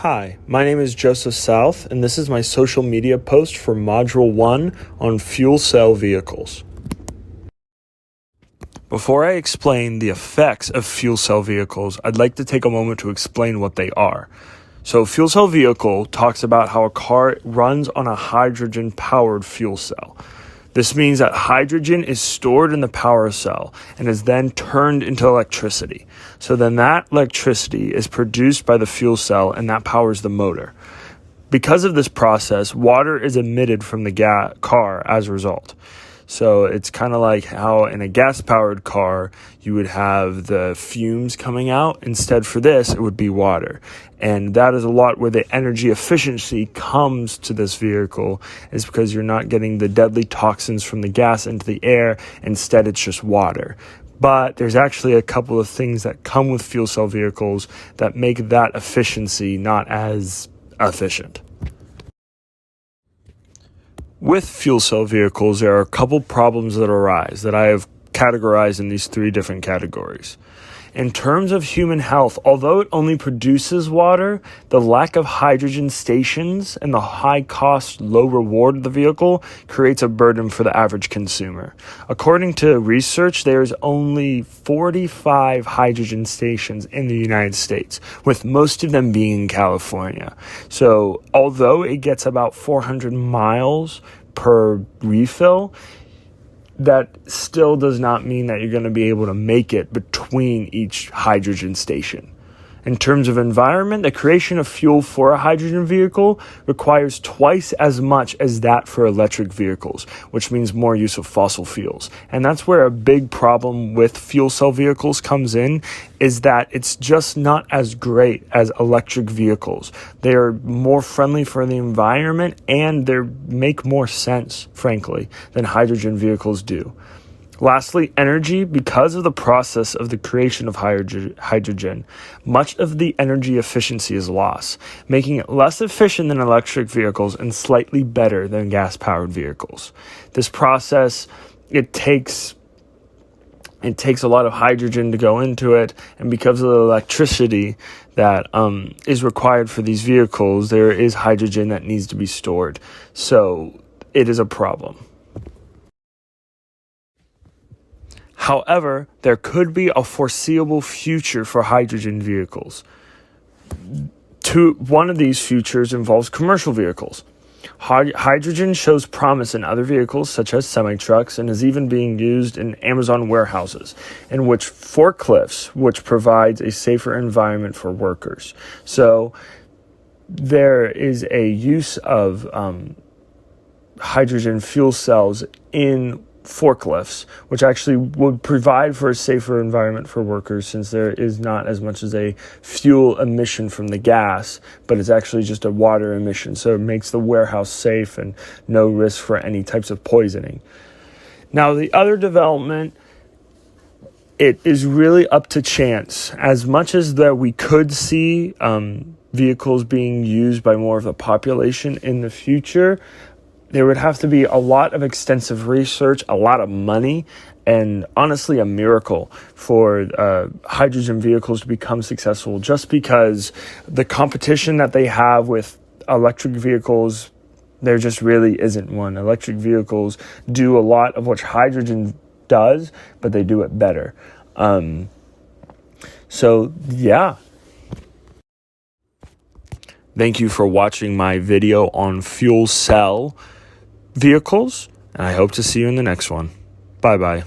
Hi, my name is Joseph South, and this is my social media post for Module 1 on fuel cell vehicles. Before I explain the effects of fuel cell vehicles, I'd like to take a moment to explain what they are. So, fuel cell vehicle talks about how a car runs on a hydrogen-powered fuel cell. This means that hydrogen is stored in the power cell and is then turned into electricity. So then that electricity is produced by the fuel cell and that powers the motor. Because of this process, water is emitted from the car as a result. So it's kind of like how in a gas-powered car, you would have the fumes coming out. Instead for this, it would be water. And that is a lot where the energy efficiency comes to this vehicle, is because you're not getting the deadly toxins from the gas into the air. Instead, it's just water. But there's actually a couple of things that come with fuel cell vehicles that make that efficiency not as efficient. With fuel cell vehicles, there are a couple problems that arise that I have categorized in these three different categories. In terms of human health, although it only produces water, the lack of hydrogen stations and the high cost, low reward of the vehicle creates a burden for the average consumer. According to research, there's only 45 hydrogen stations in the United States, with most of them being in California. So although it gets about 400 miles per refill, that still does not mean that you're going to be able to make it between each hydrogen station. In terms of environment, the creation of fuel for a hydrogen vehicle requires twice as much as that for electric vehicles, which means more use of fossil fuels. And that's where a big problem with fuel cell vehicles comes in, is that it's just not as great as electric vehicles. They are more friendly for the environment and they make more sense, frankly, than hydrogen vehicles do. Lastly, energy. Because of the process of the creation of hydrogen, much of the energy efficiency is lost, making it less efficient than electric vehicles and slightly better than gas-powered vehicles. This process, it takes a lot of hydrogen to go into it, and because of the electricity that is required for these vehicles, there is hydrogen that needs to be stored. So it is a problem. However, there could be a foreseeable future for hydrogen vehicles. One of these futures involves commercial vehicles. Hydrogen shows promise in other vehicles such as semi-trucks and is even being used in Amazon warehouses, in which forklifts, which provides a safer environment for workers. So there is a use of hydrogen fuel cells in forklifts, which actually would provide for a safer environment for workers, since there is not as much as a fuel emission from the gas, but it's actually just a water emission. So it makes the warehouse safe and no risk for any types of poisoning. Now, the other development, it is really up to chance. As much as that we could see vehicles being used by more of the population in the future, there would have to be a lot of extensive research, a lot of money, and honestly a miracle for hydrogen vehicles to become successful, just because the competition that they have with electric vehicles, there just really isn't one. Electric vehicles do a lot of what hydrogen does, but they do it better. So yeah. Thank you for watching my video on fuel cell vehicles, and I hope to see you in the next one. Bye-bye.